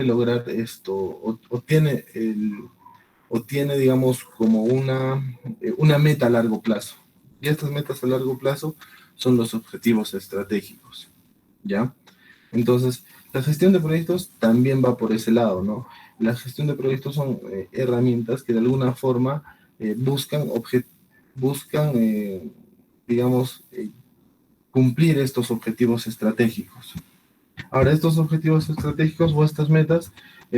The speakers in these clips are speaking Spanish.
lograr esto, o tiene, digamos, como una meta a largo plazo. Y estas metas a largo plazo son los objetivos estratégicos, ¿ya? Entonces, la gestión de proyectos también va por ese lado, ¿no? La gestión de proyectos son herramientas que de alguna forma buscan digamos, cumplir estos objetivos estratégicos. Ahora, estos objetivos estratégicos o estas metas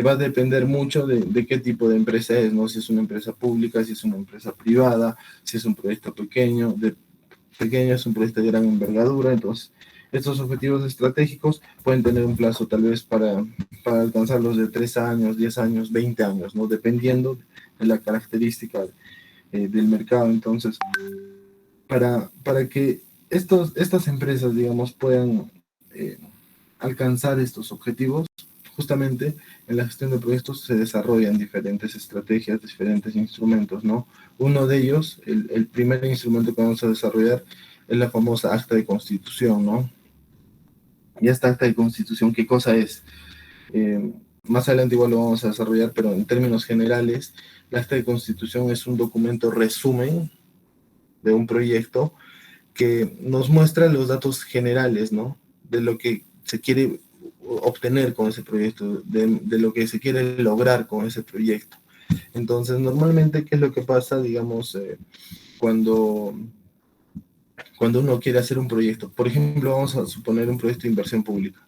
va a depender mucho de qué tipo de empresa es, ¿no? Si es una empresa pública, si es una empresa privada, si es un proyecto pequeño, es un proyecto de gran envergadura. Entonces, estos objetivos estratégicos pueden tener un plazo tal vez para alcanzarlos de 3 años, 10 años, 20 años, ¿no? Dependiendo de la característica del mercado. Entonces, para que estas empresas, digamos, puedan eh, alcanzar estos objetivos, justamente en la gestión de proyectos se desarrollan diferentes estrategias, diferentes instrumentos, ¿no? Uno de ellos, el primer instrumento que vamos a desarrollar es la famosa acta de constitución, ¿no? Y esta acta de constitución, ¿qué cosa es? Más adelante igual lo vamos a desarrollar, pero en términos generales, la acta de constitución es un documento resumen de un proyecto que nos muestra los datos generales, ¿no? De lo que se quiere obtener con ese proyecto, de lo que se quiere lograr con ese proyecto. Entonces, normalmente, ¿qué es lo que pasa, digamos, cuando, cuando uno quiere hacer un proyecto? Por ejemplo, vamos a suponer un proyecto de inversión pública.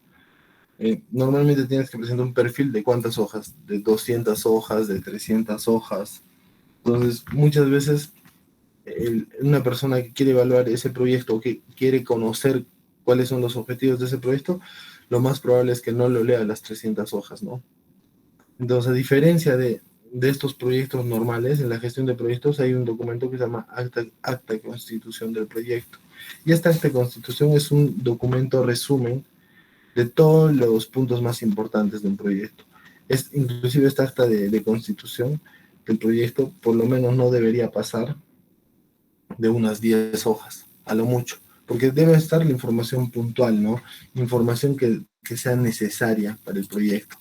Normalmente tienes que presentar un perfil de cuántas hojas, de 200 hojas, de 300 hojas. Entonces, muchas veces una persona que quiere evaluar ese proyecto o que quiere conocer cuáles son los objetivos de ese proyecto, lo más probable es que no lo lea las 300 hojas, ¿no? Entonces, a diferencia de estos proyectos normales, en la gestión de proyectos hay un documento que se llama acta de constitución del proyecto. Y esta acta de constitución es un documento resumen de todos los puntos más importantes de un proyecto. Inclusive esta acta de constitución del proyecto por lo menos no debería pasar de unas 10 hojas, a lo mucho, porque debe estar la información puntual, ¿no? Información que sea necesaria para el proyecto.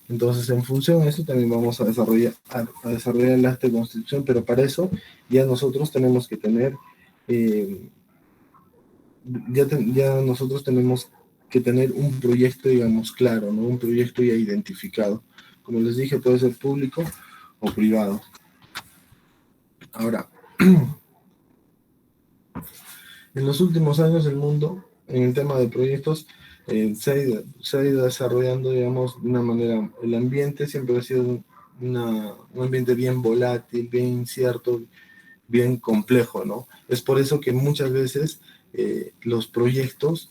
Entonces, en función de eso, también vamos a desarrollar el acta de constitución, pero para eso ya nosotros tenemos que tener, eh, ya nosotros tenemos que tener un proyecto, digamos, claro, ¿no? Un proyecto ya identificado. Como les dije, puede ser público o privado. Ahora, en los últimos años el mundo, en el tema de proyectos, se ha ido desarrollando, digamos, de una manera, el ambiente siempre ha sido un ambiente bien volátil, bien incierto, bien complejo, ¿no? Es por eso que muchas veces los proyectos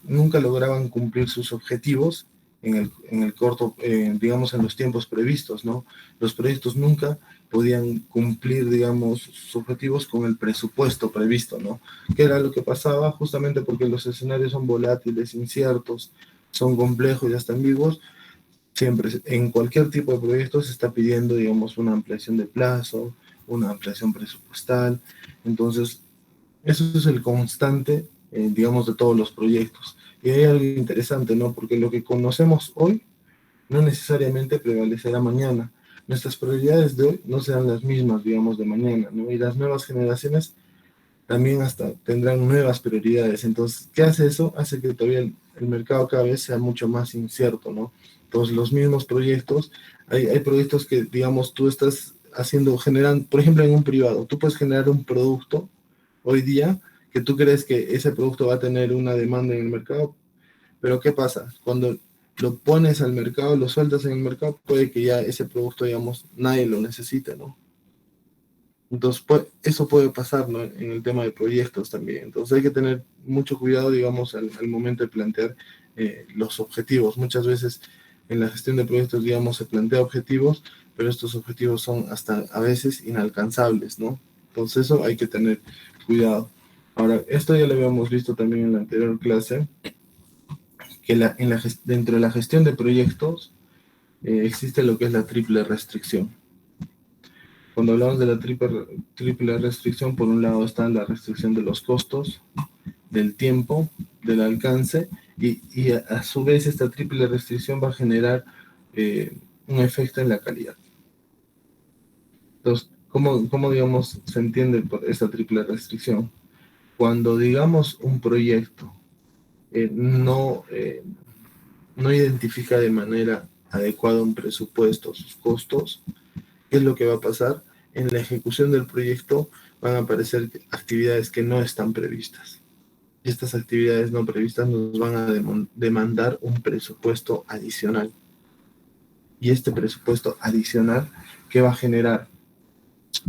nunca lograban cumplir sus objetivos en el corto, digamos, en los tiempos previstos, ¿no? Los proyectos nunca podían cumplir, digamos, sus objetivos con el presupuesto previsto, ¿no? ¿Qué era lo que pasaba? Justamente porque los escenarios son volátiles, inciertos, son complejos y hasta ambiguos. Siempre, en cualquier tipo de proyecto se está pidiendo, digamos, una ampliación de plazo, una ampliación presupuestal. Entonces, eso es el constante, digamos, de todos los proyectos. Y hay algo interesante, ¿no? Porque lo que conocemos hoy no necesariamente prevalecerá mañana. Nuestras prioridades de hoy no serán las mismas, digamos, de mañana, ¿no? Y las nuevas generaciones también hasta tendrán nuevas prioridades. Entonces, ¿qué hace eso? Hace que todavía el mercado cada vez sea mucho más incierto, ¿no? Entonces, los mismos proyectos, hay proyectos que, digamos, tú estás generando, por ejemplo, en un privado, tú puedes generar un producto hoy día que tú crees que ese producto va a tener una demanda en el mercado, pero ¿qué pasa? Cuando lo pones al mercado, lo sueltas en el mercado, puede que ya ese producto, digamos, nadie lo necesite, ¿no? Entonces, eso puede pasar, ¿no? En el tema de proyectos también. Entonces, hay que tener mucho cuidado, digamos, al momento de plantear los objetivos. Muchas veces en la gestión de proyectos, digamos, se plantea objetivos, pero estos objetivos son hasta a veces inalcanzables, ¿no? Entonces, eso hay que tener cuidado. Ahora, esto ya lo habíamos visto también en la anterior clase, que dentro de la gestión de proyectos existe lo que es la triple restricción. Cuando hablamos de la triple restricción, por un lado está la restricción de los costos, del tiempo, del alcance, y a su vez esta triple restricción va a generar un efecto en la calidad. Entonces, ¿cómo, digamos, se entiende por esta triple restricción? Cuando, digamos, un proyecto no identifica de manera adecuada un presupuesto, sus costos, ¿qué es lo que va a pasar? En la ejecución del proyecto van a aparecer actividades que no están previstas. Y estas actividades no previstas nos van a demandar un presupuesto adicional. Y este presupuesto adicional, ¿qué va a generar?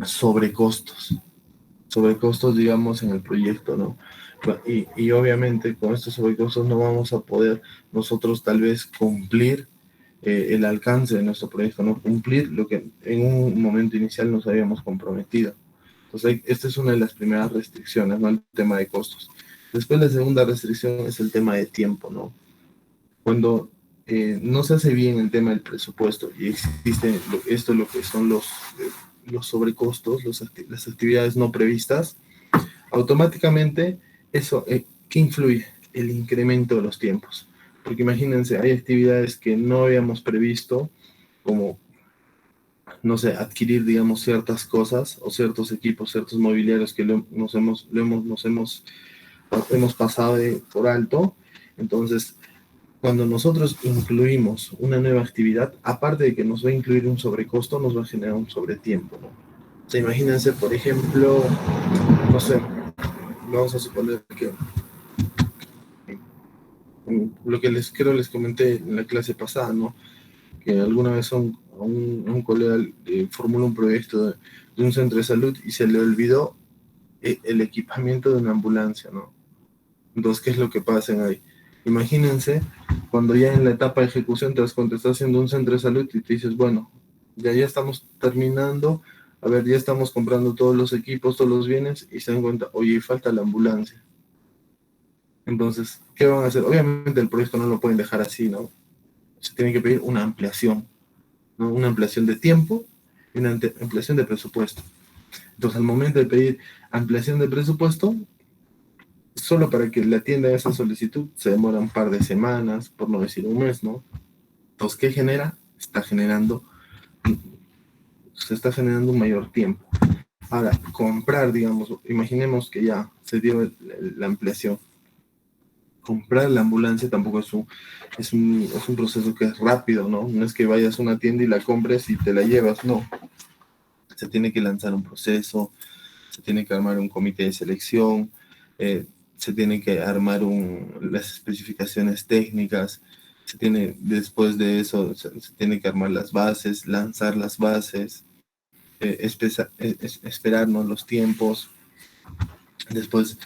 Sobrecostos. Sobrecostos, digamos, en el proyecto, ¿no? Y obviamente con estos sobrecostos no vamos a poder nosotros tal vez cumplir el alcance de nuestro proyecto, no cumplir lo que en un momento inicial nos habíamos comprometido. Entonces, esta es una de las primeras restricciones, ¿no? El tema de costos. Después, la segunda restricción es el tema de tiempo, ¿no? Cuando no se hace bien el tema del presupuesto y existe lo que son los sobrecostos, las actividades no previstas, automáticamente eso, ¿qué influye? El incremento de los tiempos. Porque imagínense, hay actividades que no habíamos previsto, como, no sé, adquirir, digamos, ciertas cosas o ciertos equipos, ciertos mobiliarios que hemos pasado por alto. Entonces, cuando nosotros incluimos una nueva actividad, aparte de que nos va a incluir un sobrecosto, nos va a generar un sobretiempo, ¿no? O sea, imagínense, por ejemplo, no sé, vamos a suponer que lo que les comenté en la clase pasada, ¿no? Que alguna vez a un colega formuló un proyecto de un centro de salud y se le olvidó el equipamiento de una ambulancia, ¿no? Entonces, ¿qué es lo que pasa ahí? Imagínense cuando ya en la etapa de ejecución te das cuenta, estás haciendo un centro de salud y te dices, bueno, ya estamos terminando, a ver, ya estamos comprando todos los equipos, todos los bienes, y se dan cuenta, oye, falta la ambulancia. Entonces, ¿qué van a hacer? Obviamente el proyecto no lo pueden dejar así, ¿no? Se tiene que pedir una ampliación, ¿no? Una ampliación de tiempo y una ampliación de presupuesto. Entonces, al momento de pedir ampliación de presupuesto, solo para que le atienda esa solicitud se demora un par de semanas, por no decir un mes, ¿no? Entonces, ¿qué genera? Se está generando un mayor tiempo. Ahora, comprar, digamos, imaginemos que ya se dio la ampliación. Comprar la ambulancia tampoco es un proceso que es rápido, ¿no? No es que vayas a una tienda y la compres y te la llevas, no. Se tiene que lanzar un proceso, se tiene que armar un comité de selección, se tiene que armar las especificaciones técnicas, después de eso, se tiene que armar las bases, lanzar las bases, esperarnos los tiempos. Después,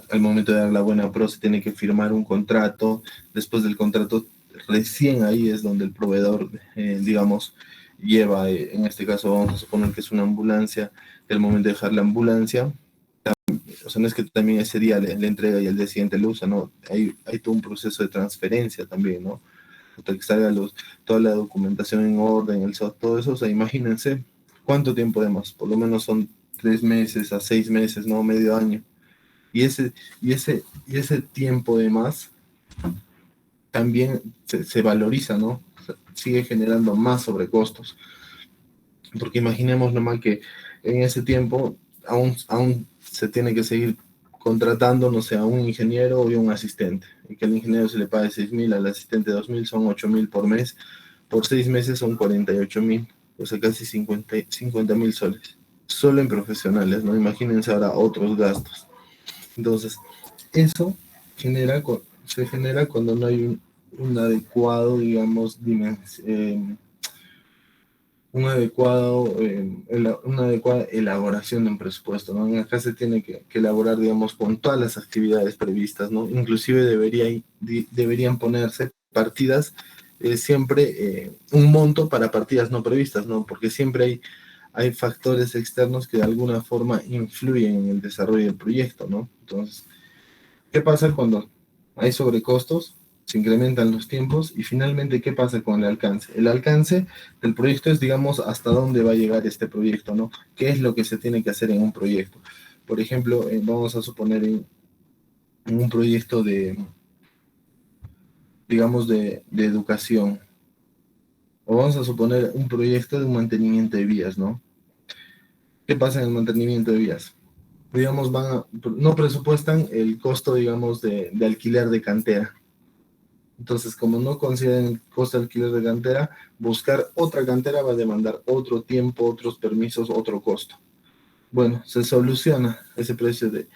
al momento de dar la buena pro, se tiene que firmar un contrato. Después del contrato, recién ahí es donde el proveedor, digamos, lleva, en este caso vamos a suponer que es una ambulancia, el momento de dejar la ambulancia, o sea, no es que también ese día le entrega y el día siguiente lo usa, no, hay todo un proceso de transferencia también, ¿no? Hasta que salga toda la documentación en orden, el SOT, todo eso, o sea, imagínense cuánto tiempo de más, por lo menos son 3 meses a 6 meses, no, medio año. Y ese tiempo de más también se valoriza, ¿no? O sea, sigue generando más sobrecostos. Porque imaginemos nomás que en ese tiempo aún se tiene que seguir contratando, no sé, a un ingeniero y un asistente. Y que al ingeniero se le pague 6.000, al asistente 2.000, son 8.000 por mes. Por 6 meses son 48.000, o sea, casi 50.000 soles. Solo en profesionales, ¿no? Imagínense ahora otros gastos. Entonces, eso se genera cuando no hay un adecuado, digamos, una adecuada elaboración de un presupuesto, ¿no? Acá se tiene que elaborar, digamos, con todas las actividades previstas, ¿no? Inclusive deberían ponerse partidas, siempre un monto para partidas no previstas, ¿no? Porque siempre hay factores externos que de alguna forma influyen en el desarrollo del proyecto, ¿no? Entonces, ¿qué pasa cuando hay sobrecostos? Se incrementan los tiempos y finalmente, ¿qué pasa con el alcance? El alcance del proyecto es, digamos, hasta dónde va a llegar este proyecto, ¿no? ¿Qué es lo que se tiene que hacer en un proyecto? Por ejemplo, vamos a suponer un proyecto de, digamos, de educación, o vamos a suponer un proyecto de un mantenimiento de vías, ¿no? ¿Qué pasa en el mantenimiento de vías? Digamos, no presupuestan el costo, digamos, de alquiler de cantera. Entonces, como no consideran el costo de alquiler de cantera, buscar otra cantera va a demandar otro tiempo, otros permisos, otro costo. Bueno, se soluciona ese precio de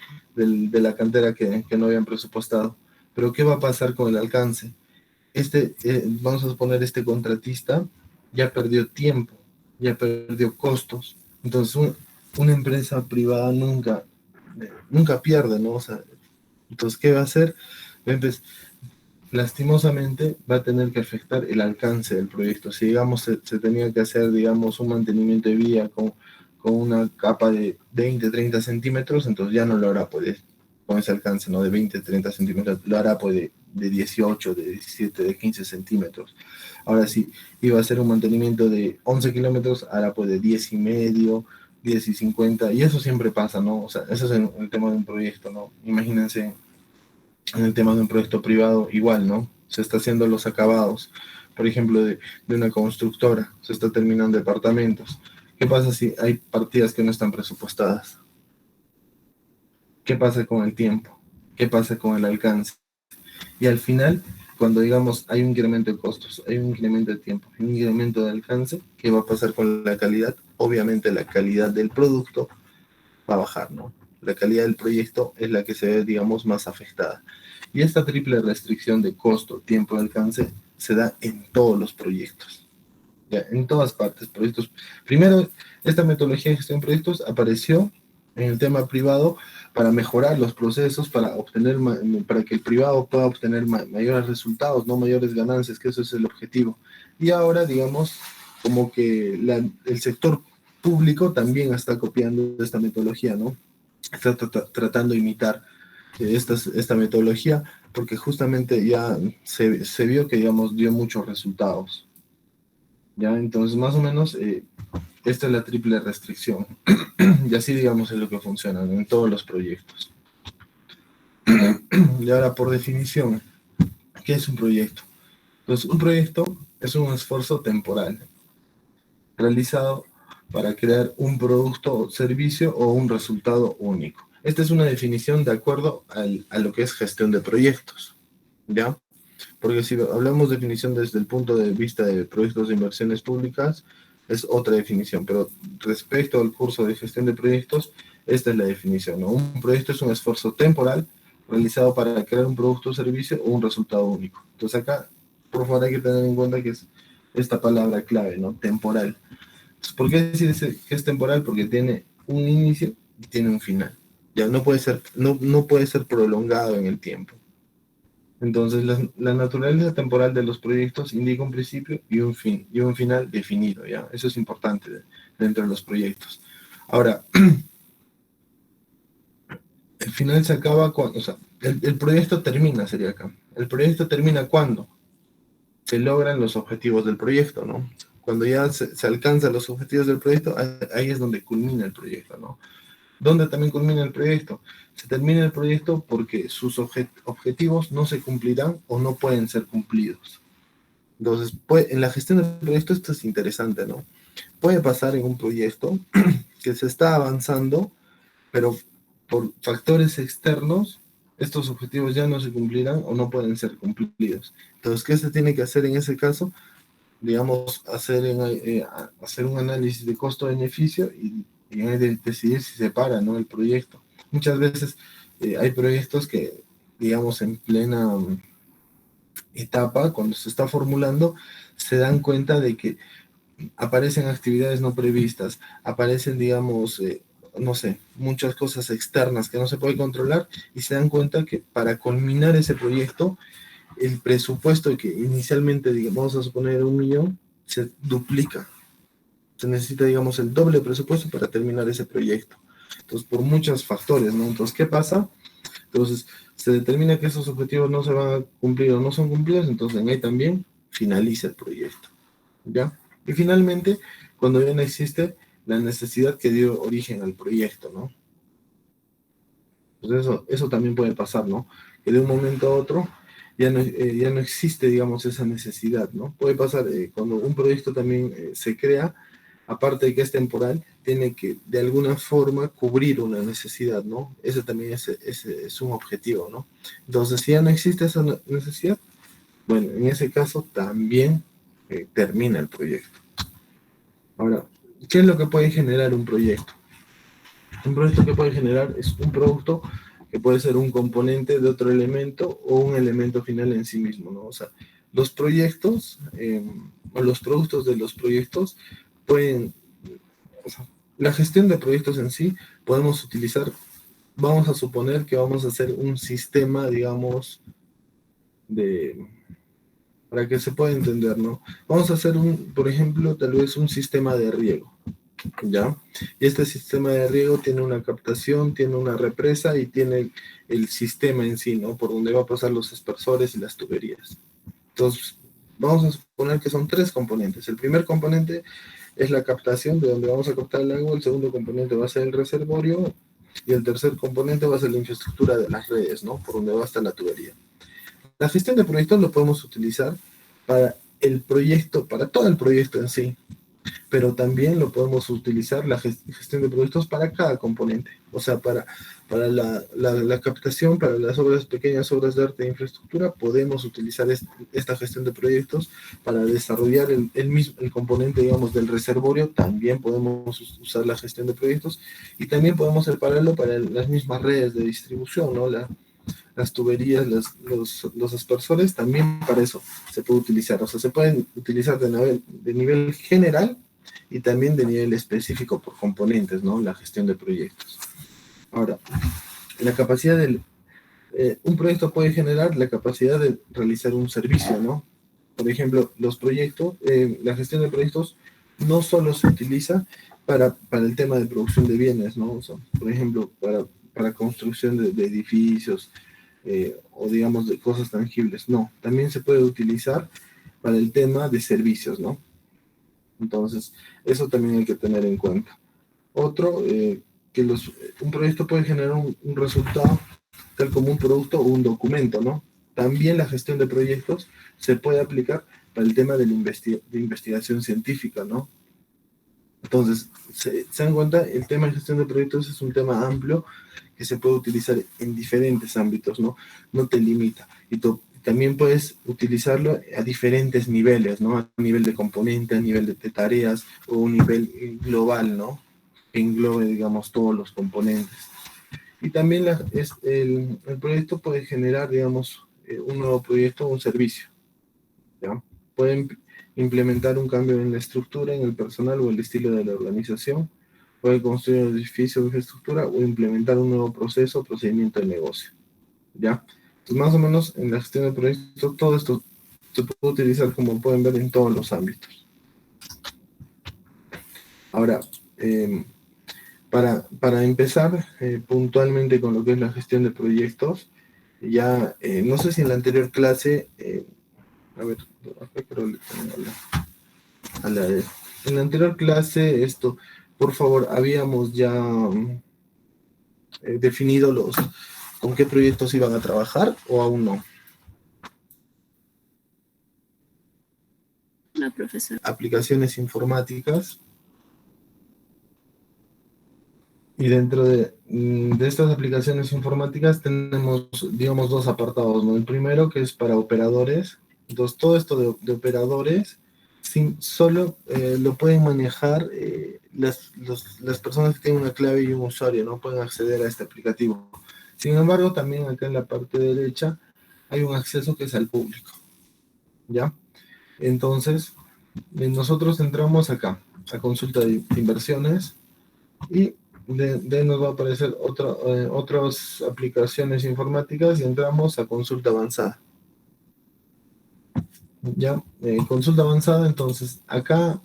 la cantera que no habían presupuestado. Pero ¿qué va a pasar con el alcance? Vamos a suponer, este contratista ya perdió tiempo, ya perdió costos. Entonces, una empresa privada nunca pierde, ¿no? O sea, entonces, ¿qué va a hacer? Lastimosamente va a tener que afectar el alcance del proyecto. Si, digamos, se tenía que hacer, digamos, un mantenimiento de vía con una capa de 20, 30 centímetros, entonces ya no lo hará pues, con ese alcance, ¿no? De 20, 30 centímetros, lo hará pues de 18, de 17, de 15 centímetros. Ahora sí, iba a hacer un mantenimiento de 11 kilómetros, hará pues de 10 y medio, 10 y 50, y eso siempre pasa, ¿no? O sea, eso es el tema de un proyecto, ¿no? Imagínense en el tema de un proyecto privado, igual, ¿no? Se está haciendo los acabados, por ejemplo, de una constructora, se está terminando departamentos. ¿Qué pasa si hay partidas que no están presupuestadas? ¿Qué pasa con el tiempo? ¿Qué pasa con el alcance? Y al final, cuando digamos hay un incremento de costos, hay un incremento de tiempo, hay un incremento de alcance, ¿qué va a pasar con la calidad? Obviamente la calidad del producto va a bajar, ¿no? La calidad del proyecto es la que se ve, digamos, más afectada. Y esta triple restricción de costo, tiempo y alcance se da en todos los proyectos, ya, en todas partes, proyectos. Primero, esta metodología de gestión de proyectos apareció en el tema privado para mejorar los procesos, para que el privado pueda obtener mayores resultados, no mayores ganancias, que eso es el objetivo. Y ahora, digamos, como que el sector público también está copiando esta metodología, ¿no? Está tratando de imitar esta metodología, porque justamente ya se vio que, digamos, dio muchos resultados. ¿Ya? Entonces, más o menos, esta es la triple restricción. Y así, digamos, es lo que funciona, ¿no? En todos los proyectos. Y ahora, por definición, ¿qué es un proyecto? Entonces, un proyecto es un esfuerzo temporal realizado para crear un producto o servicio o un resultado único. Esta es una definición de acuerdo a lo que es gestión de proyectos, ¿ya? Porque si hablamos de definición desde el punto de vista de proyectos de inversiones públicas, es otra definición, pero respecto al curso de gestión de proyectos, esta es la definición, ¿no? Un proyecto es un esfuerzo temporal realizado para crear un producto o servicio o un resultado único. Entonces acá, por favor, hay que tener en cuenta que es esta palabra clave, ¿no? Temporal. Entonces, ¿por qué decir que es temporal? Porque tiene un inicio y tiene un final. Ya no puede ser prolongado en el tiempo. Entonces, la naturaleza temporal de los proyectos indica un principio y un fin, y un final definido, ¿ya? Eso es importante dentro de los proyectos. Ahora, el final se acaba cuando, o sea, el proyecto termina, sería acá. El proyecto termina cuando se logran los objetivos del proyecto, ¿no? Cuando ya se alcanzan los objetivos del proyecto, ahí es donde culmina el proyecto, ¿no? ¿Dónde también culmina el proyecto? Se termina el proyecto porque sus objetivos no se cumplirán o no pueden ser cumplidos. Entonces, en la gestión del proyecto esto es interesante, ¿no? Puede pasar en un proyecto que se está avanzando, pero por factores externos, estos objetivos ya no se cumplirán o no pueden ser cumplidos. Entonces, ¿qué se tiene que hacer en ese caso? Digamos, hacer un análisis de costo-beneficio y decidir si se para, ¿no? El proyecto. Muchas veces hay proyectos que, digamos, en plena etapa, cuando se está formulando, se dan cuenta de que aparecen actividades no previstas, aparecen, digamos, no sé, muchas cosas externas que no se puede controlar y se dan cuenta que para culminar ese proyecto, el presupuesto que inicialmente, digamos, vamos a suponer 1 millón, se duplica. Se necesita, digamos, el doble de presupuesto para terminar ese proyecto. Entonces, por muchos factores, ¿no? Entonces, ¿qué pasa? Entonces, se determina que esos objetivos no se van a cumplir o no son cumplidos, entonces en ahí también finaliza el proyecto, ¿ya? Y finalmente, cuando ya no existe la necesidad que dio origen al proyecto, ¿no? Pues eso también puede pasar, ¿no? Que de un momento a otro ya no existe, digamos, esa necesidad, ¿no? Puede pasar cuando un proyecto también se crea, aparte de que es temporal, tiene que de alguna forma cubrir una necesidad, ¿no? Ese también es un objetivo, ¿no? Entonces, si ya no existe esa necesidad, bueno, en ese caso también termina el proyecto. Ahora, ¿qué es lo que puede generar un proyecto? Un proyecto que puede generar es un producto que puede ser un componente de otro elemento o un elemento final en sí mismo, ¿no? O sea, los proyectos o los productos de los proyectos pueden, o sea, la gestión de proyectos en sí podemos utilizar, vamos a suponer que vamos a hacer un sistema, digamos, de, para que se pueda entender, ¿no? Vamos a hacer por ejemplo, tal vez un sistema de riego. ¿Ya? Y este sistema de riego tiene una captación, tiene una represa y tiene el sistema en sí, ¿no? Por donde va a pasar los aspersores y las tuberías. Entonces, vamos a suponer que son tres componentes. El primer componente es la captación, de donde vamos a captar el agua. El segundo componente va a ser el reservorio. Y el tercer componente va a ser la infraestructura de las redes, ¿no? Por donde va a estar la tubería. La gestión de proyectos lo podemos utilizar para el proyecto, para todo el proyecto en sí, pero también lo podemos utilizar la gestión de proyectos para cada componente, o sea, para la captación, para las obras, pequeñas obras de arte e infraestructura, podemos utilizar esta gestión de proyectos para desarrollar el componente, digamos, del reservorio, también podemos usar la gestión de proyectos y también podemos separarlo para las mismas redes de distribución, ¿no? Las tuberías, los aspersores, también para eso se puede utilizar. O sea, se pueden utilizar de nivel general y también de nivel específico por componentes, ¿no? La gestión de proyectos. Ahora, la capacidad un proyecto puede generar la capacidad de realizar un servicio, ¿no? Por ejemplo, los proyectos, la gestión de proyectos no solo se utiliza para el tema de producción de bienes, ¿no? O sea, por ejemplo, para construcción de edificios, o digamos de cosas tangibles. No, también se puede utilizar para el tema de servicios, ¿no? Entonces, eso también hay que tener en cuenta. Otro, que un proyecto puede generar un resultado tal como un producto o un documento, ¿no? También la gestión de proyectos se puede aplicar para el tema de de investigación científica, ¿no? Entonces, se dan cuenta, el tema de gestión de proyectos es un tema amplio que se puede utilizar en diferentes ámbitos, ¿no? No te limita. Y también puedes utilizarlo a diferentes niveles, ¿no? A nivel de componente, a nivel de tareas o un nivel global, ¿no? Que englobe, digamos, todos los componentes. Y también el proyecto puede generar, digamos, un nuevo proyecto o un servicio, ¿ya? Pueden implementar un cambio en la estructura, en el personal o el estilo de la organización. Puede construir un edificio o infraestructura o implementar un nuevo proceso o procedimiento de negocio, ¿ya? Entonces, más o menos, en la gestión de proyectos, todo esto se puede utilizar, como pueden ver, en todos los ámbitos. Ahora, para empezar puntualmente con lo que es la gestión de proyectos, ya, no sé si en la anterior clase, a ver, acá creo que tengo en la anterior clase, por favor, habíamos ya definido con qué proyectos iban a trabajar o aún no. No, profesor. Aplicaciones informáticas. Y dentro de estas aplicaciones informáticas tenemos, digamos, dos apartados, ¿no? El primero, que es para operadores. Entonces, todo esto de operadores solo lo pueden manejar las personas que tienen una clave y un usuario, no pueden acceder a este aplicativo. Sin embargo, también acá en la parte derecha hay un acceso que es al público, ¿ya? Entonces, nosotros entramos acá, a consulta de inversiones, y de nos va a aparecer otras aplicaciones informáticas y entramos a consulta avanzada. Ya, consulta avanzada, entonces acá,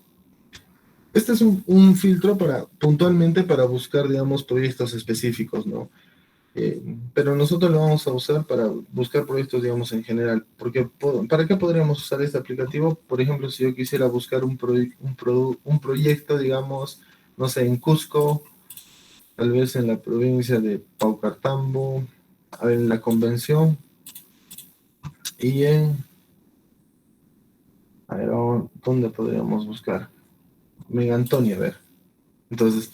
este es un filtro puntualmente para buscar, digamos, proyectos específicos, ¿no? Pero nosotros lo vamos a usar para buscar proyectos, digamos, en general. Porque, ¿para qué podríamos usar este aplicativo? Por ejemplo, si yo quisiera buscar un proyecto, digamos, no sé, en Cusco, tal vez en la provincia de Paucartambo, a ver, en la Convención, y a ver, ¿dónde podríamos buscar? Mega Antonio, a ver. Entonces,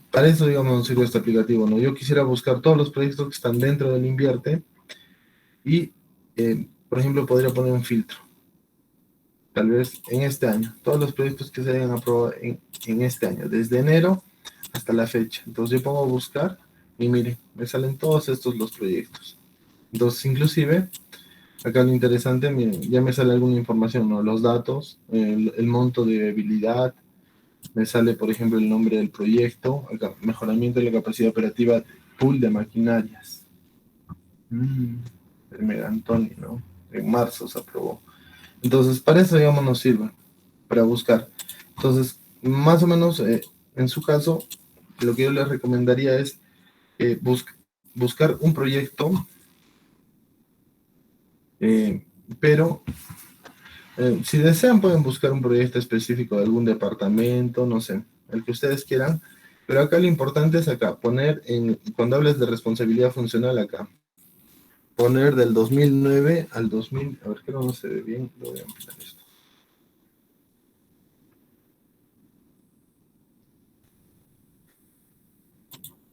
para eso, digamos, nos sirve este aplicativo, ¿no? Yo quisiera buscar todos los proyectos que están dentro del Invierte y, por ejemplo, podría poner un filtro. Tal vez en este año, todos los proyectos que se hayan aprobado en este año, desde enero hasta la fecha. Entonces yo pongo a buscar y mire, me salen todos estos los proyectos. Entonces, inclusive, acá lo interesante, mire, ya me sale alguna información, ¿no? Los datos, el monto de viabilidad, me sale, por ejemplo, el nombre del proyecto, acá, mejoramiento de la capacidad operativa, pool de maquinarias. El Mega Antonio, ¿no? En marzo se aprobó. Entonces, para eso, digamos, nos sirve, para buscar. Entonces, más o menos, en su caso, lo que yo les recomendaría es buscar un proyecto, eh, pero si desean pueden buscar un proyecto específico de algún departamento, no sé, el que ustedes quieran, pero acá lo importante es acá, poner cuando hables de responsabilidad funcional acá, poner del 2009 al 2000, a ver que no se ve bien, lo voy a ampliar esto.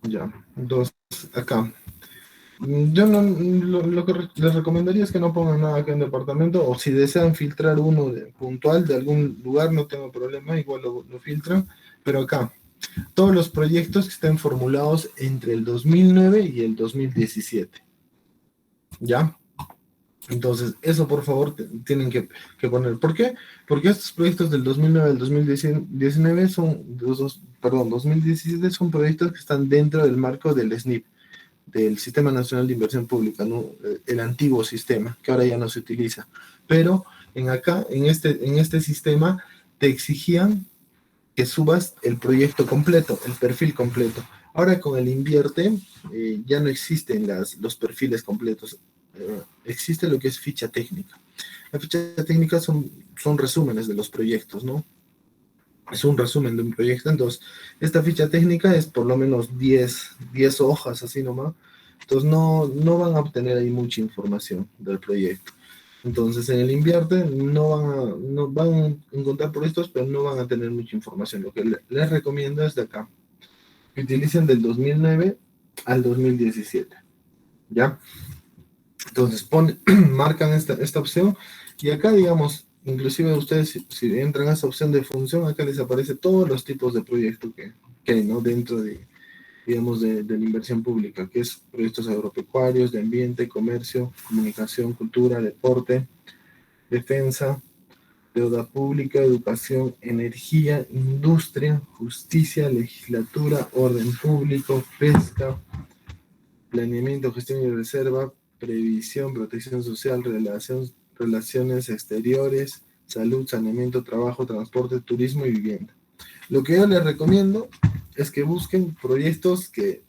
Ya, entonces acá. Yo no, lo que les recomendaría es que no pongan nada acá en departamento, o si desean filtrar uno puntual de algún lugar, no tengo problema, igual lo filtran, pero acá, todos los proyectos que estén formulados entre el 2009 y el 2017, ¿ya? Entonces, eso por favor tienen que poner. ¿Por qué? Porque estos proyectos del 2009 al 2019 perdón, 2017 son proyectos que están dentro del marco del SNIP, del Sistema Nacional de Inversión Pública, ¿no? El antiguo sistema, que ahora ya no se utiliza. Pero en este sistema, te exigían que subas el proyecto completo, el perfil completo. Ahora con el Invierte ya no existen los perfiles completos. Existe lo que es ficha técnica. La ficha técnica son resúmenes de los proyectos, ¿no? Es un resumen de un proyecto. Entonces, esta ficha técnica es por lo menos 10 hojas, así nomás. Entonces, no van a obtener ahí mucha información del proyecto. Entonces, en el Invierte no van a encontrar proyectos, pero no van a tener mucha información. Lo que les recomiendo es de acá, que utilicen del 2009 al 2017, ¿ya? Entonces, marcan esta opción y acá, digamos, inclusive ustedes si entran a esa opción de función, acá les aparece todos los tipos de proyectos que hay, ¿no? Dentro digamos, de la inversión pública, que es proyectos agropecuarios, de ambiente, comercio, comunicación, cultura, deporte, defensa, deuda pública, educación, energía, industria, justicia, legislatura, orden público, pesca, planeamiento, gestión y reserva, previsión, protección social, relaciones exteriores, salud, saneamiento, trabajo, transporte, turismo y vivienda. Lo que yo les recomiendo es que busquen proyectos que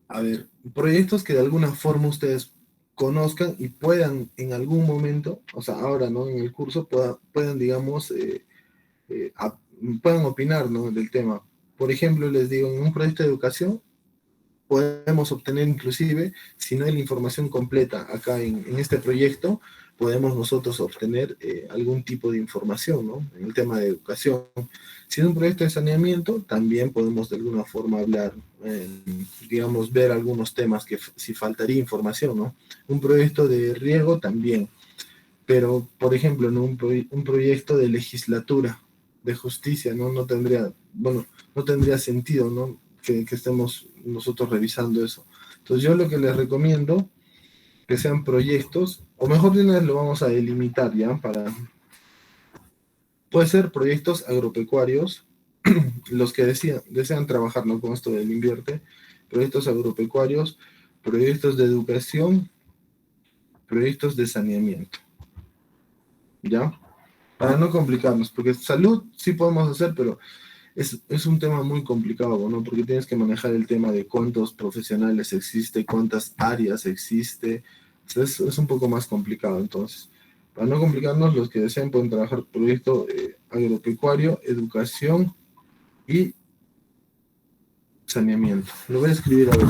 de alguna forma ustedes conozcan y puedan en algún momento, o sea, ahora, ¿no? En el curso puedan digamos, eh, a- puedan opinar, ¿no? Del tema. Por ejemplo, les digo, en un proyecto de educación, podemos obtener inclusive, si no hay la información completa acá en este proyecto, podemos nosotros obtener algún tipo de información, ¿no? En el tema de educación. Si es un proyecto de saneamiento, también podemos de alguna forma hablar, digamos, ver algunos temas que si faltaría información, ¿no? Un proyecto de riego también, pero, por ejemplo, en un proyecto de legislatura, de justicia, ¿no? No tendría sentido, ¿no? Que estemos nosotros revisando eso. Entonces, yo lo que les recomiendo que sean proyectos, o mejor de una vez lo vamos a delimitar, ¿ya? Puede ser proyectos agropecuarios, los que desean trabajar, ¿no? Con esto del Invierte, proyectos agropecuarios, proyectos de educación, proyectos de saneamiento, ¿ya? Para no complicarnos, porque salud sí podemos hacer, pero es un tema muy complicado, ¿no? Porque tienes que manejar el tema de cuántos profesionales existe, cuántas áreas existe. Es un poco más complicado, entonces. Para no complicarnos, los que deseen pueden trabajar proyecto agropecuario, educación y saneamiento. Lo voy a escribir a ver.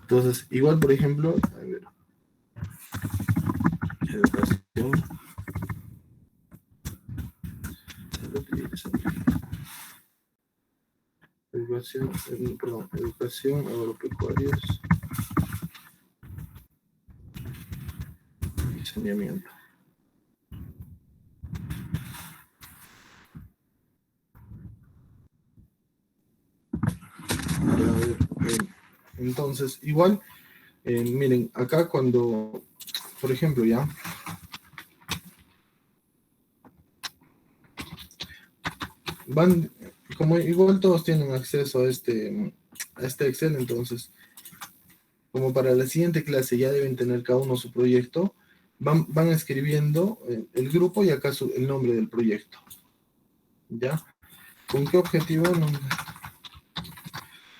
Entonces, igual, por ejemplo, a ver, educación, educación, agropecuarios y saneamiento. Entonces, igual, miren, acá cuando, por ejemplo, ya, van, como igual todos tienen acceso a este Excel, entonces, como para la siguiente clase ya deben tener cada uno su proyecto, van escribiendo el grupo y acá el nombre del proyecto. ¿Ya? ¿Con qué objetivo? No,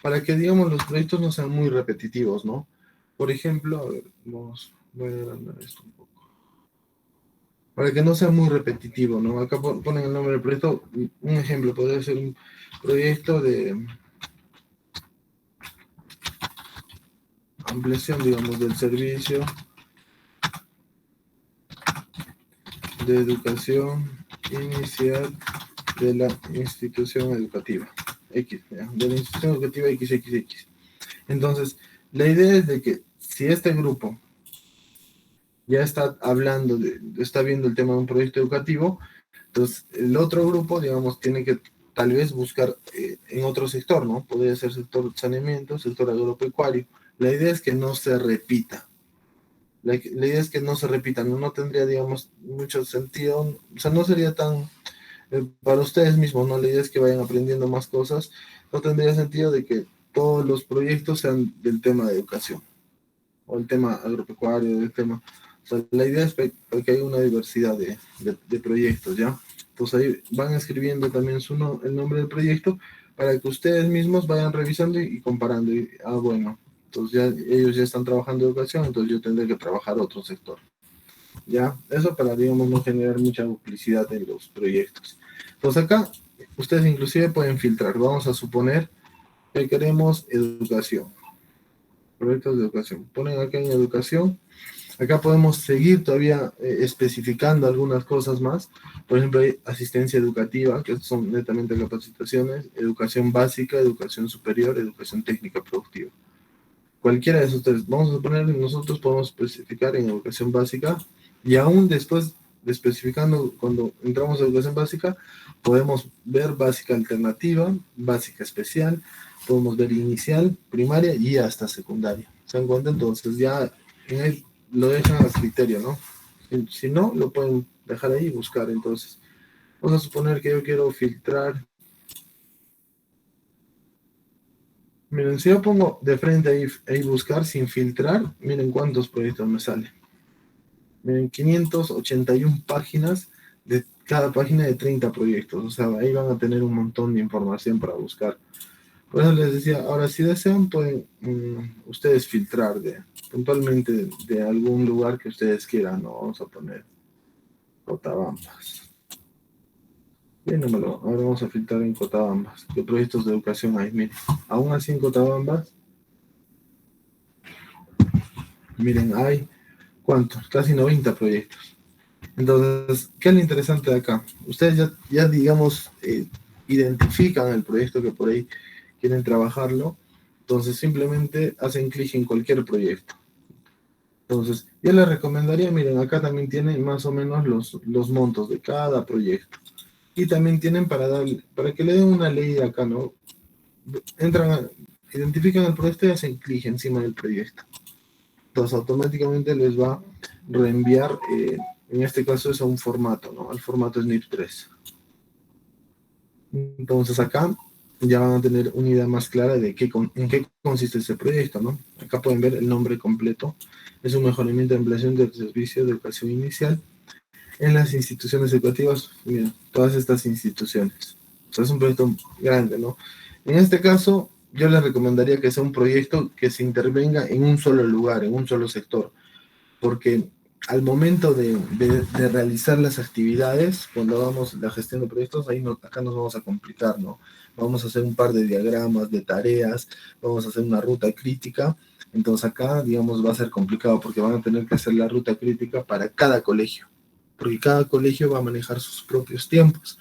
para que, digamos, los proyectos no sean muy repetitivos, ¿no? Por ejemplo, a ver, voy a agrandar esto un poco. Para que no sea muy repetitivo, ¿no? Acá ponen el nombre del proyecto. Un ejemplo podría ser un proyecto de ampliación, digamos, del servicio de educación inicial de la institución educativa X, ¿ya? De la institución educativa XXX. Entonces, la idea es de que si este grupo ya está hablando, está viendo el tema de un proyecto educativo, entonces el otro grupo, digamos, tiene que tal vez buscar en otro sector, ¿no? Podría ser sector saneamiento, sector agropecuario. La idea es que no se repita. La idea es que no se repita, no tendría, digamos, mucho sentido, o sea, no sería tan, para ustedes mismos, ¿no? La idea es que vayan aprendiendo más cosas, no tendría sentido de que todos los proyectos sean del tema de educación, o el tema agropecuario, del tema, o sea, la idea es que haya una diversidad de proyectos, ¿ya? Entonces ahí van escribiendo también el nombre del proyecto para que ustedes mismos vayan revisando y comparando, bueno, entonces ya ellos ya están trabajando en educación, entonces yo tendré que trabajar otro sector. ¿Ya? Eso para, digamos, no generar mucha duplicidad en los proyectos. Entonces acá, ustedes inclusive pueden filtrar. Vamos a suponer que queremos educación. Proyectos de educación. Ponen acá en educación. Acá podemos seguir todavía especificando algunas cosas más. Por ejemplo, hay asistencia educativa, que son netamente capacitaciones, educación básica, educación superior, educación técnica productiva. Cualquiera de esos tres. Vamos a suponer que nosotros podemos especificar en educación básica y aún después de especificando, cuando entramos a educación básica, podemos ver básica alternativa, básica especial, podemos ver inicial, primaria y hasta secundaria. ¿Se dan cuenta? Entonces ya en ahí lo dejan a criterio, ¿no? Si no, lo pueden dejar ahí y buscar. Entonces, vamos a suponer que yo quiero filtrar. Miren, si yo pongo de frente ahí buscar sin filtrar, miren cuántos proyectos me salen. Miren, 581 páginas, de cada página de 30 proyectos. O sea, ahí van a tener un montón de información para buscar. Por eso les decía, ahora si desean pueden ustedes filtrar puntualmente de algún lugar que ustedes quieran, ¿no? Vamos a poner Cotabambas. Bien, ahora vamos a filtrar en Cotabambas. ¿Qué proyectos de educación hay? Miren, aún así en Cotabambas, miren, hay, ¿cuántos? Casi 90 proyectos. Entonces, ¿qué es lo interesante de acá? Ustedes ya digamos, identifican el proyecto que por ahí quieren trabajarlo, entonces simplemente hacen clic en cualquier proyecto. Entonces, yo les recomendaría, miren, acá también tienen más o menos los montos de cada proyecto. Y también tienen para que le den una ley acá, ¿no? Identifican el proyecto y hacen clic encima del proyecto. Entonces, automáticamente les va a reenviar, en este caso es a un formato, ¿no? El formato es NIP3. Entonces, acá ya van a tener una idea más clara de en qué consiste ese proyecto, ¿no? Acá pueden ver el nombre completo. Es un mejoramiento de ampliación del servicio de educación inicial en las instituciones educativas. Miren, todas estas instituciones. O sea, es un proyecto grande, ¿no? En este caso, yo les recomendaría que sea un proyecto que se intervenga en un solo lugar, en un solo sector, porque al momento de realizar las actividades, cuando hagamos la gestión de proyectos, ahí acá nos vamos a complicar, ¿no? Vamos a hacer un par de diagramas, de tareas, vamos a hacer una ruta crítica. Entonces acá, digamos, va a ser complicado porque van a tener que hacer la ruta crítica para cada colegio, porque cada colegio va a manejar sus propios tiempos.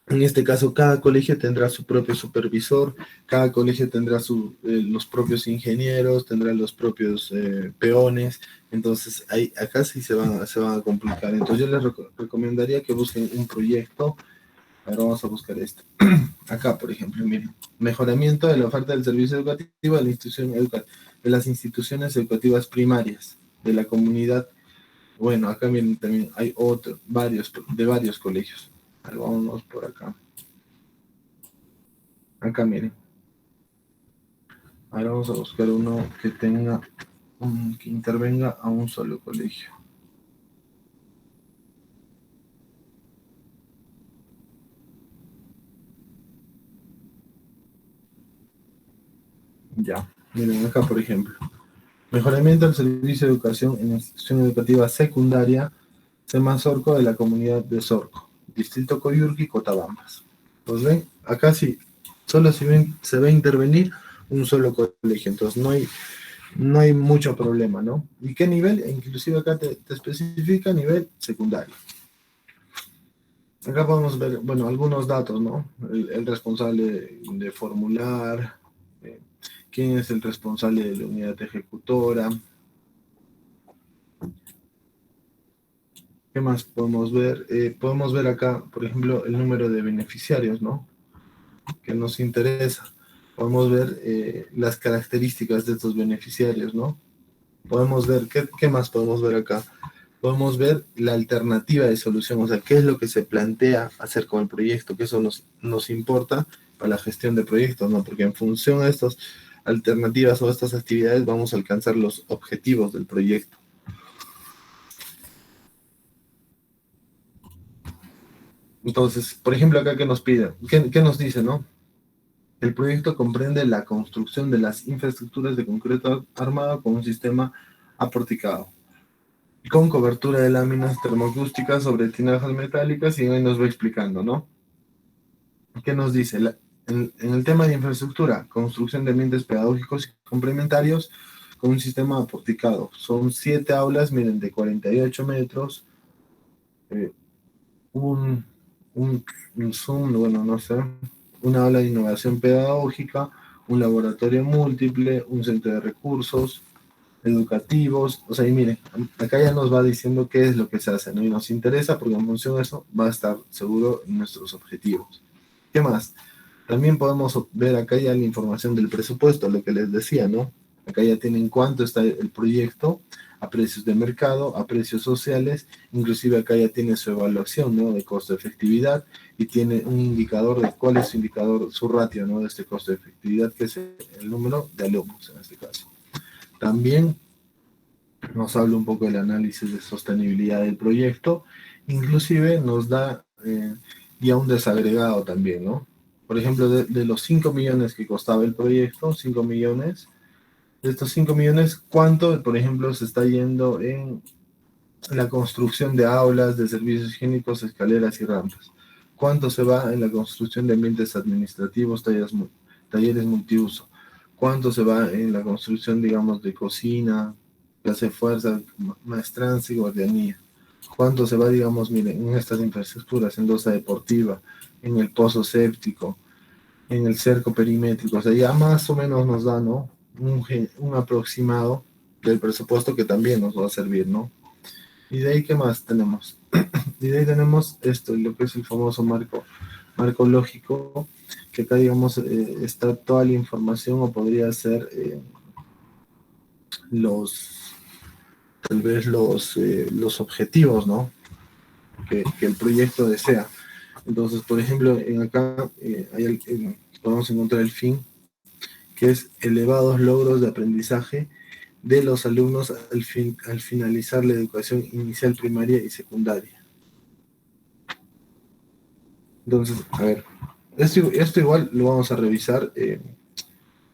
En este caso, cada colegio tendrá su propio supervisor, cada colegio tendrá los propios ingenieros, tendrá los propios peones. Entonces, acá sí se van a complicar. Entonces, yo les recomendaría que busquen un proyecto. Ahora vamos a buscar esto. Acá, por ejemplo, miren, mejoramiento de la oferta del servicio educativo de, de las instituciones educativas primarias de la comunidad. Bueno, acá miren, también hay de varios colegios. Vámonos por acá. Acá miren. Ahora vamos a buscar uno que que intervenga a un solo colegio. Ya, miren acá por ejemplo. Mejoramiento del servicio de educación en la institución educativa secundaria Semazorco de la comunidad de Sorco, distrito Coyurqui, Cotabambas. Pues ven, acá sí, solo se va a intervenir un solo colegio, entonces no hay mucho problema, ¿no? ¿Y qué nivel? Inclusive acá te especifica nivel secundario. Acá podemos ver, bueno, algunos datos, ¿no? El responsable de formular, eh, quién es el responsable de la unidad ejecutora. ¿Qué más podemos ver? Podemos ver acá, por ejemplo, el número de beneficiarios, ¿no? Que nos interesa. Podemos ver las características de estos beneficiarios, ¿no? Podemos ver, ¿qué más podemos ver acá? Podemos ver la alternativa de solución, o sea, qué es lo que se plantea hacer con el proyecto, que eso nos importa para la gestión de proyectos, ¿no? Porque en función a estas alternativas o estas actividades vamos a alcanzar los objetivos del proyecto. Entonces, por ejemplo, acá, ¿qué nos pide? ¿Qué nos dice, no? El proyecto comprende la construcción de las infraestructuras de concreto armado con un sistema aporticado, con cobertura de láminas termoacústicas sobre tinajas metálicas, y ahí nos va explicando, ¿no? ¿Qué nos dice? En el tema de infraestructura, construcción de ambientes pedagógicos y complementarios con un sistema aporticado. Son 7 aulas, miren, de 48 metros, eh, un, un Zoom, bueno, no sé, una aula de innovación pedagógica, un laboratorio múltiple, un centro de recursos educativos, o sea, y miren, acá ya nos va diciendo qué es lo que se hace, ¿no? Y nos interesa porque en función de eso va a estar seguro en nuestros objetivos. ¿Qué más? También podemos ver acá ya la información del presupuesto, lo que les decía, ¿no? Acá ya tienen cuánto está el proyecto, a precios de mercado, a precios sociales, inclusive acá ya tiene su evaluación, ¿no? De costo-efectividad, y tiene un indicador de cuál es su indicador, su ratio, ¿no? De este costo-efectividad, que es el número de alumnos en este caso. También nos habla un poco del análisis de sostenibilidad del proyecto, inclusive nos da ya un desagregado también, ¿no? Por ejemplo, de los 5 millones que costaba el proyecto, 5 millones, de estos 5 millones, ¿cuánto, por ejemplo, se está yendo en la construcción de aulas, de servicios higiénicos, escaleras y rampas? ¿Cuánto se va en la construcción de ambientes administrativos, talleres multiuso? ¿Cuánto se va en la construcción, digamos, de cocina, clase de fuerza, maestranza y guardianía? ¿Cuánto se va, digamos, miren, en estas infraestructuras, en losa deportiva, en el pozo séptico, en el cerco perimétrico? O sea, ya más o menos nos da, ¿no? Un aproximado del presupuesto que también nos va a servir, ¿no? Y de ahí, ¿qué más tenemos? Y de ahí tenemos esto, lo que es el famoso marco lógico, que acá, digamos, está toda la información, o podría ser los, tal vez los objetivos, ¿no? Que el proyecto desea. Entonces, por ejemplo, en acá podemos encontrar el fin, que es elevados logros de aprendizaje de los alumnos al finalizar la educación inicial, primaria y secundaria. Entonces, a ver, esto igual lo vamos a revisar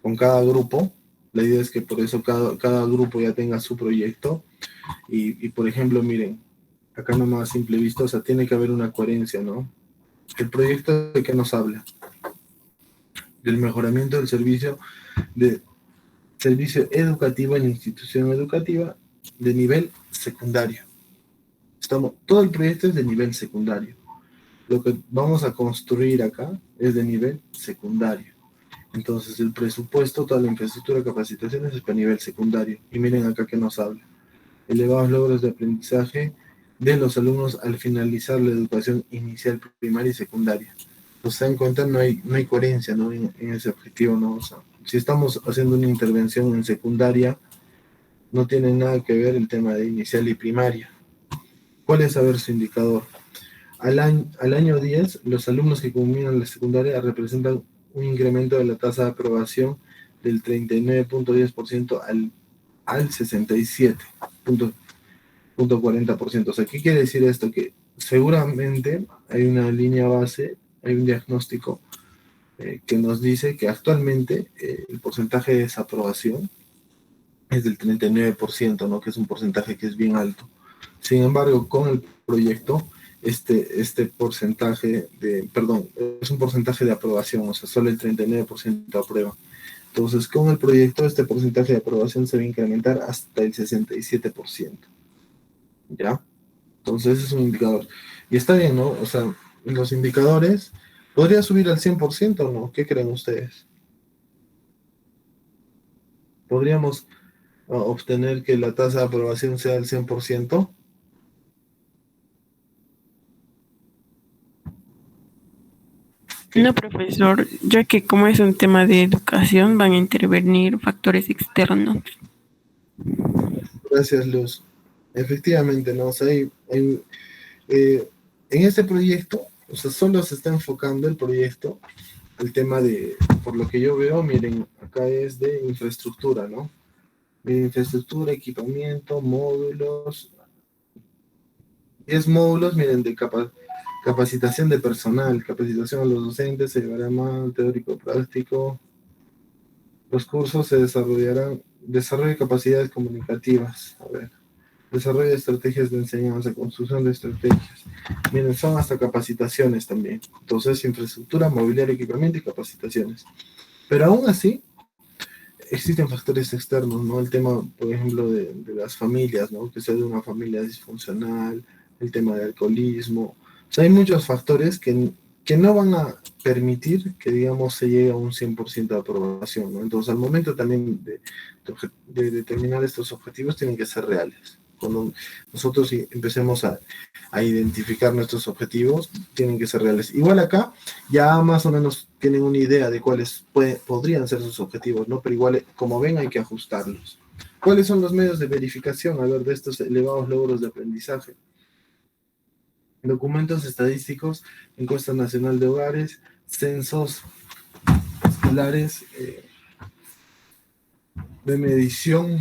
con cada grupo. La idea es que por eso cada grupo ya tenga su proyecto, Por ejemplo, miren, acá nomás a simple vista, o sea, tiene que haber una coherencia, ¿no? El proyecto de qué nos habla, del mejoramiento del de servicio educativo en la institución educativa de nivel secundario. Todo el proyecto es de nivel secundario. Lo que vamos a construir acá es de nivel secundario. Entonces, el presupuesto, toda la infraestructura de capacitaciones es para nivel secundario. Y miren acá que nos habla. Elevados logros de aprendizaje de los alumnos al finalizar la educación inicial, primaria y secundaria. Pues se dan cuenta, no hay coherencia, ¿no? En ese objetivo, ¿no? O sea, si estamos haciendo una intervención en secundaria, no tiene nada que ver el tema de inicial y primaria. ¿Cuál es, a ver, su indicador? Al año 10, los alumnos que culminan la secundaria representan un incremento de la tasa de aprobación del 39.10% al 67.40%. O sea, ¿qué quiere decir esto? Que seguramente hay una línea base, hay un diagnóstico que nos dice que actualmente el porcentaje de desaprobación es del 39%, ¿no? Que es un porcentaje que es bien alto. Sin embargo, con el proyecto, este porcentaje es un porcentaje de aprobación, o sea, solo el 39% aprueba. Entonces, con el proyecto, este porcentaje de aprobación se va a incrementar hasta el 67%. ¿Ya? Entonces, ese es un indicador. Y está bien, ¿no? O sea, los indicadores, ¿podría subir al 100% o no? ¿Qué creen ustedes? ¿Podríamos obtener que la tasa de aprobación sea del 100%? No, profesor, ya que como es un tema de educación, van a intervenir factores externos. Gracias, Luz. Efectivamente, ¿no? O sea, en este proyecto, o sea, solo se está enfocando el proyecto, el tema de, por lo que yo veo, miren, acá es de infraestructura, ¿no? De infraestructura, equipamiento, módulos. 10 módulos, miren, de capacitación de personal, capacitación a los docentes, se llevará más teórico práctico. Los cursos se desarrollarán, desarrollo de capacidades comunicativas, a ver, desarrollo de estrategias de enseñanza, construcción de estrategias. Miren, son hasta capacitaciones también. Entonces, infraestructura, mobiliario, equipamiento y capacitaciones. Pero aún así, existen factores externos, ¿no? El tema, por ejemplo, de las familias, ¿no? Que sea de una familia disfuncional, el tema de alcoholismo. O sea, hay muchos factores que no van a permitir que, digamos, se llegue a un 100% de aprobación, ¿no? Entonces, al momento también de determinar estos objetivos, tienen que ser reales. Cuando nosotros empecemos a identificar nuestros objetivos, tienen que ser reales. Igual acá, ya más o menos tienen una idea de cuáles podrían ser sus objetivos, ¿no? Pero igual, como ven, hay que ajustarlos. ¿Cuáles son los medios de verificación, a ver, de estos elevados logros de aprendizaje? Documentos estadísticos, encuesta nacional de hogares, censos escolares de medición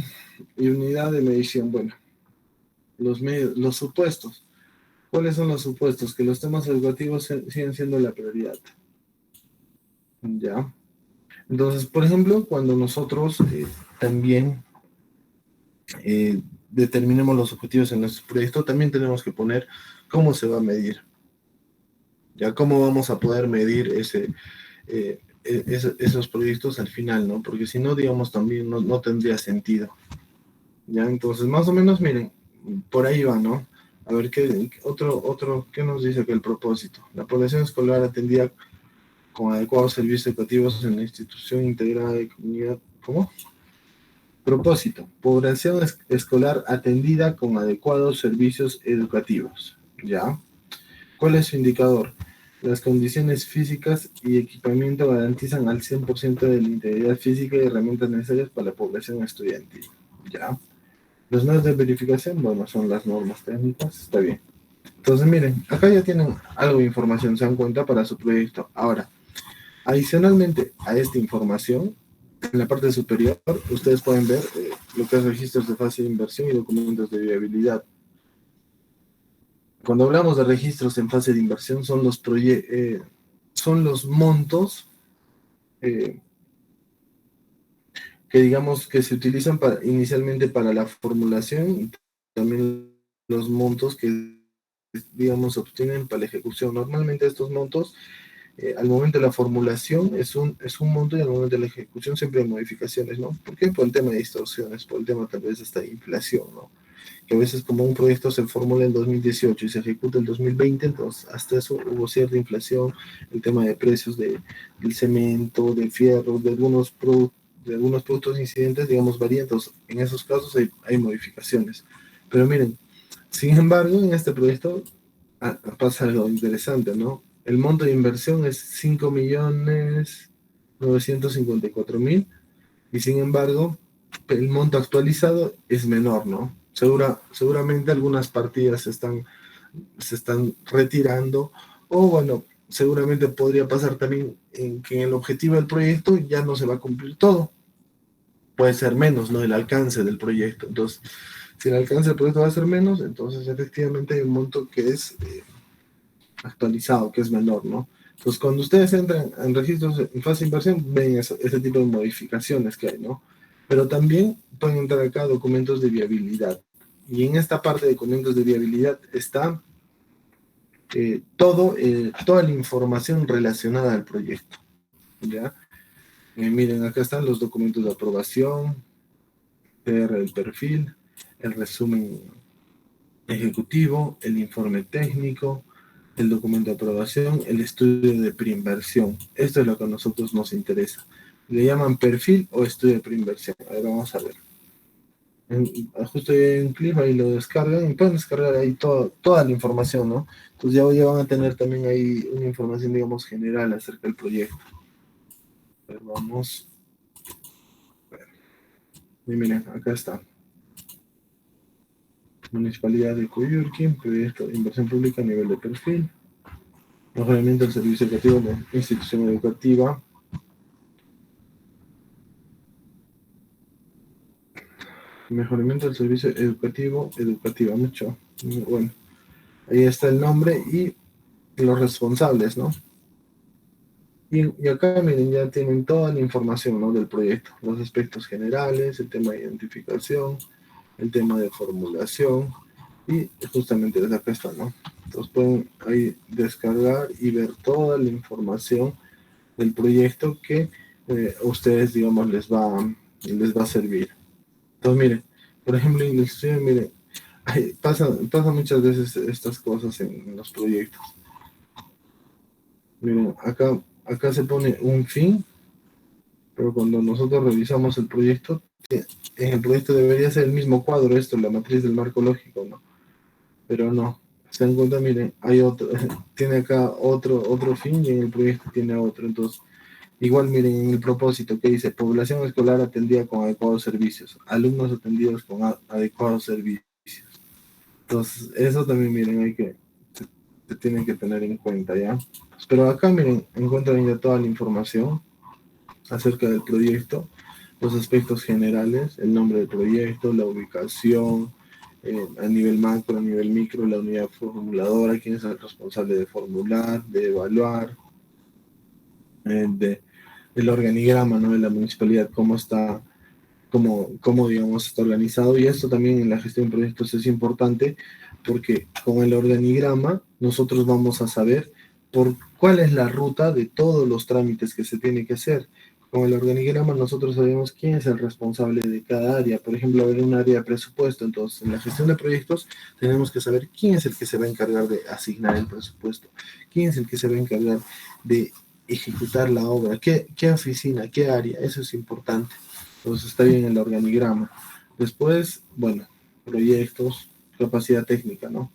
y unidad de medición. Bueno, los supuestos. ¿Cuáles son los supuestos? Que los temas educativos siguen siendo la prioridad. ¿Ya? Entonces, por ejemplo, cuando nosotros también determinemos los objetivos en nuestro proyecto, también tenemos que poner cómo se va a medir. ¿Ya? ¿Cómo vamos a poder medir esos proyectos al final, ¿no? Porque si no, digamos, también no tendría sentido. ¿Ya? Entonces, más o menos, miren, por ahí va, ¿no? A ver, ¿qué nos dice que el propósito? La población escolar atendida con adecuados servicios educativos en la institución integrada de comunidad. ¿Cómo? Propósito. Población escolar atendida con adecuados servicios educativos. ¿Ya? ¿Cuál es su indicador? Las condiciones físicas y equipamiento garantizan al 100% de la integridad física y herramientas necesarias para la población estudiantil. ¿Ya? Los medios de verificación, bueno, son las normas técnicas, está bien. Entonces, miren, acá ya tienen algo de información, se dan cuenta para su proyecto. Ahora, adicionalmente a esta información, en la parte superior, ustedes pueden ver lo que es registros de fase de inversión y documentos de viabilidad. Cuando hablamos de registros en fase de inversión, son los montos eh, que digamos que se utilizan inicialmente para la formulación también los montos que, digamos, se obtienen para la ejecución. Normalmente estos montos, al momento de la formulación es un monto y al momento de la ejecución siempre hay modificaciones, ¿no? ¿Por qué? Por el tema de distorsiones, por el tema tal vez hasta de inflación, ¿no? Que a veces como un proyecto se formula en 2018 y se ejecuta en 2020, entonces hasta eso hubo cierta inflación, el tema de precios del cemento, del fierro, de algunos productos incidentes, digamos, varían, entonces en esos casos hay modificaciones. Pero miren, sin embargo, en este proyecto pasa algo interesante, ¿no? El monto de inversión es 5.954.000 y sin embargo, el monto actualizado es menor, ¿no? Seguramente algunas partidas se están retirando o bueno, seguramente podría pasar también en que en el objetivo del proyecto ya no se va a cumplir todo. Puede ser menos, ¿no? El alcance del proyecto. Entonces, si el alcance del proyecto va a ser menos, entonces efectivamente hay un monto que es actualizado, que es menor, ¿no? Entonces, cuando ustedes entran en registros en fase de inversión, ven ese tipo de modificaciones que hay, ¿no? Pero también pueden entrar acá documentos de viabilidad. Y en esta parte de documentos de viabilidad está toda la información relacionada al proyecto, ¿ya? Miren, acá están los documentos de aprobación, el perfil, el resumen ejecutivo, el informe técnico, el documento de aprobación, el estudio de preinversión. Esto es lo que a nosotros nos interesa. Le llaman perfil o estudio de preinversión. A ver, vamos a ver. Justo ahí hay un clip, ahí lo descargan y pueden descargar ahí toda la información, ¿no? Entonces ya van a tener también ahí una información, digamos, general acerca del proyecto. A ver, vamos. A ver. Y miren, acá está. Municipalidad de Coyurqui, proyecto de inversión pública a nivel de perfil, mejoramiento del servicio educativo de la institución educativa, mejoramiento del servicio educativa, mucho. Bueno, ahí está el nombre y los responsables, ¿no? Y acá, miren, ya tienen toda la información, ¿no? Del proyecto, los aspectos generales, el tema de identificación, el tema de formulación, y justamente desde acá está, ¿no? Entonces pueden ahí descargar y ver toda la información del proyecto que a ustedes, digamos, les va a servir. Entonces, miren, por ejemplo, en el estudio, miren, pasa muchas veces estas cosas en los proyectos. Miren, acá se pone un fin, pero cuando nosotros revisamos el proyecto, en el proyecto debería ser el mismo cuadro, esto, la matriz del marco lógico, ¿no? Pero no. Se dan cuenta, miren, hay otro, tiene acá otro fin y en el proyecto tiene otro. Entonces, igual miren en el propósito que dice, población escolar atendida con adecuados servicios, alumnos atendidos con adecuados servicios. Entonces, eso también miren, se tienen que tener en cuenta, ¿ya? Pero acá miren, encuentran ya toda la información acerca del proyecto, los aspectos generales, el nombre del proyecto, la ubicación, a nivel macro, a nivel micro, la unidad formuladora, quién es el responsable de formular, de evaluar, el organigrama, ¿no? De la municipalidad, cómo, digamos, está organizado. Y esto también en la gestión de proyectos es importante porque con el organigrama nosotros vamos a saber cuál es la ruta de todos los trámites que se tiene que hacer. Con el organigrama nosotros sabemos quién es el responsable de cada área. Por ejemplo, haber un área de presupuesto. Entonces, en la gestión de proyectos tenemos que saber quién es el que se va a encargar de asignar el presupuesto, quién es el que se va a encargar de ejecutar la obra, qué oficina, qué área. Eso es importante. Entonces está bien el organigrama. Después, bueno, proyectos, capacidad técnica, ¿no?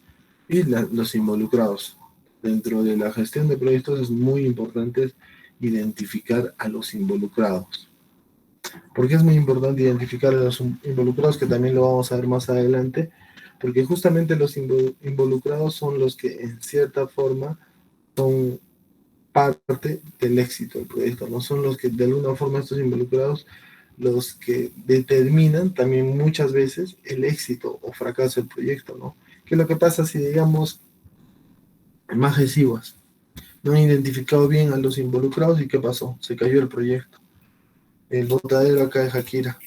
Y los involucrados. Dentro de la gestión de proyectos es muy importante identificar a los involucrados. ¿Por qué es muy importante identificar a los involucrados? Que también lo vamos a ver más adelante. Porque justamente los involucrados son los que en cierta forma son parte del éxito del proyecto, ¿no? Son los que de alguna forma estos involucrados los que determinan también muchas veces el éxito o fracaso del proyecto, ¿no? ¿Qué es lo que pasa si, digamos, más residuos no han identificado bien a los involucrados y qué pasó? Se cayó el proyecto. El botadero acá de Jaquira,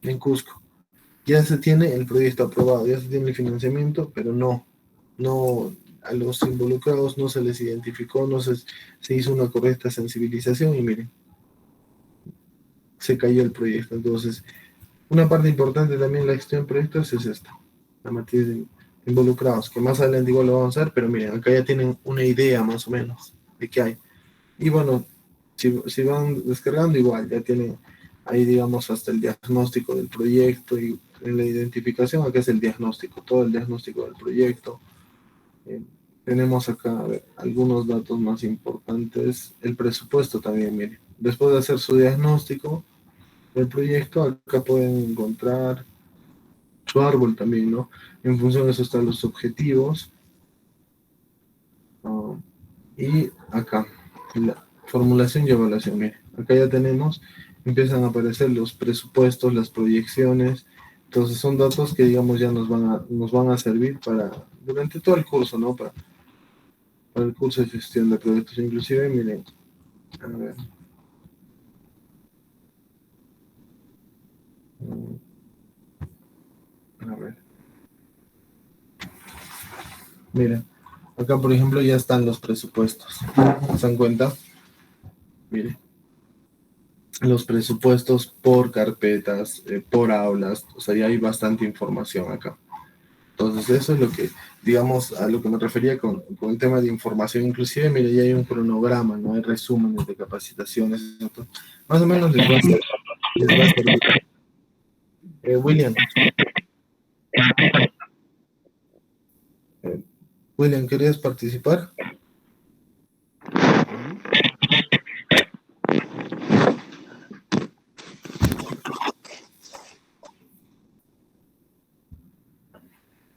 en Cusco. ya se tiene el proyecto aprobado, ya se tiene el financiamiento, pero no, a los involucrados no se les identificó, se hizo una correcta sensibilización y miren, se cayó el proyecto. Entonces, una parte importante también de la gestión de proyectos es esta, la materia de involucrados, que más adelante igual lo vamos a ver, pero miren, acá ya tienen una idea más o menos de qué hay. Y bueno, si van descargando igual, ya tienen ahí, digamos, hasta el diagnóstico del proyecto y en la identificación, acá es el diagnóstico, todo el diagnóstico del proyecto. Eh, tenemos acá, a ver, algunos datos más importantes. El presupuesto también, miren. Después de hacer su diagnóstico del proyecto, acá pueden encontrar su árbol también, ¿no? En función de eso están los objetivos. Uh, y acá, la formulación y evaluación. Miren, acá ya tenemos, empiezan a aparecer los presupuestos, las proyecciones. Entonces son datos que, digamos, ya nos van a servir para, durante todo el curso, ¿no? Para el curso de gestión de proyectos. Inclusive, miren, a ver. A ver. Miren, acá por ejemplo ya están los presupuestos. ¿Se dan cuenta? Miren, los presupuestos por carpetas, por aulas, o sea, ya hay bastante información acá. Entonces eso es lo que, digamos, a lo que me refería con el tema de información. Inclusive, mire, ya hay un cronograma, ¿no? Hay resúmenes de capacitaciones. Entonces, más o menos les va a servir. William, eh, William, ¿querías participar?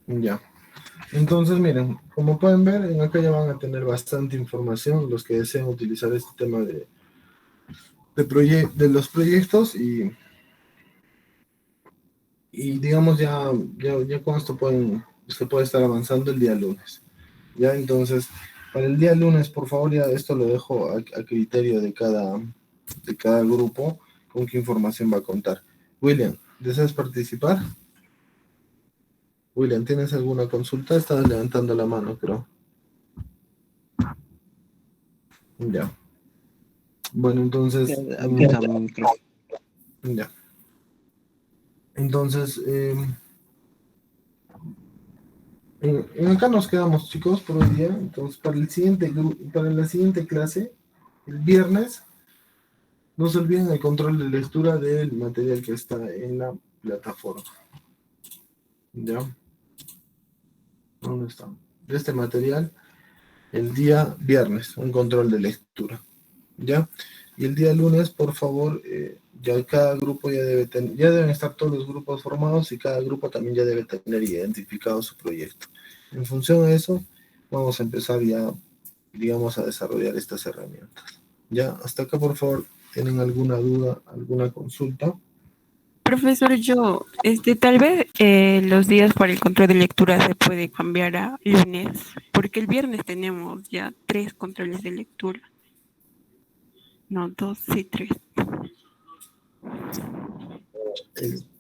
Ya. Entonces, miren, como pueden ver, en acá ya van a tener bastante información los que desean utilizar este tema de los proyectos y digamos ya con esto usted puede estar avanzando el día lunes. Ya, entonces, para el día lunes, por favor, ya esto lo dejo a criterio de cada grupo con qué información va a contar. William, ¿deseas participar? William, ¿tienes alguna consulta? Estabas levantando la mano, creo. Ya. Bueno, entonces, ya. Entonces, en acá nos quedamos, chicos, por hoy día. Entonces, para la siguiente clase, el viernes, no se olviden el control de lectura del material que está en la plataforma. ¿Ya? ¿Dónde está? De este material, el día viernes, un control de lectura. ¿Ya? Y el día lunes, por favor, ya cada grupo ya deben estar todos los grupos formados y cada grupo también ya debe tener identificado su proyecto. En función de eso, vamos a empezar ya, digamos, a desarrollar estas herramientas. Ya, hasta acá, por favor, ¿tienen alguna duda, alguna consulta? Profesor, tal vez los días para el control de lectura se puede cambiar a lunes, porque el viernes tenemos ya 3 controles de lectura. No, 2, sí, 3.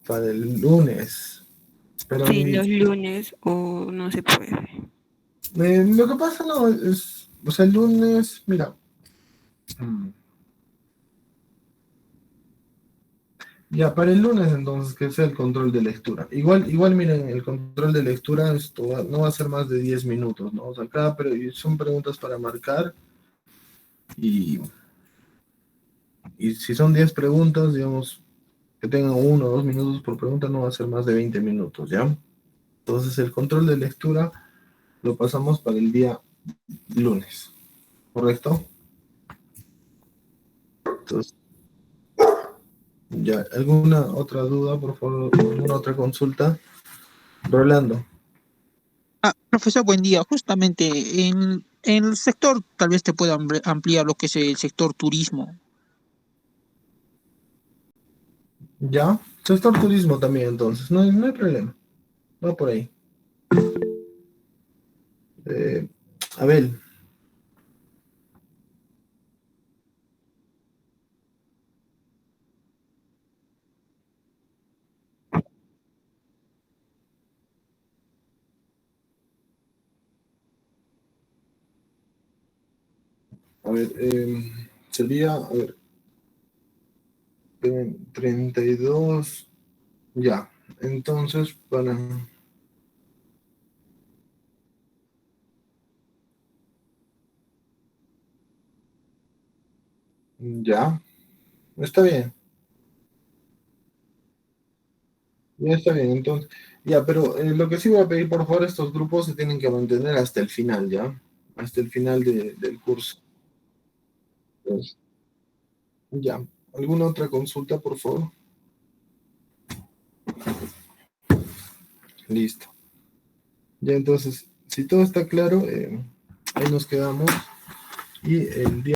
Para el lunes. Pero Sí, los lunes o no se puede. lo que pasa no es, o sea, el lunes, mira. Ya, para el lunes entonces, que sea el control de lectura. Igual miren, el control de lectura no va a ser más de 10 minutos, ¿no? O sea, son preguntas para marcar y, y si son 10 preguntas, digamos, que tengan 1 o 2 minutos por pregunta, no va a ser más de 20 minutos, ¿ya? Entonces el control de lectura lo pasamos para el día lunes, ¿correcto? Entonces, ya, ¿alguna otra duda, por favor? ¿Alguna otra consulta? Rolando. Profesor, buen día. Justamente en el sector, tal vez te pueda ampliar lo que es el sector turismo. ¿Ya? Sector turismo también, entonces, no hay problema. Va por ahí. Eh, Abel. A ver, sería, a ver, 32, ya. Entonces, ya, está bien, ya está bien. Entonces, ya, pero lo que sí voy a pedir, por favor, estos grupos se tienen que mantener hasta el final, ¿ya? Hasta el final del curso. Entonces, ya. ¿Alguna otra consulta, por favor? Listo. Ya, entonces, si todo está claro, ahí nos quedamos. Y el día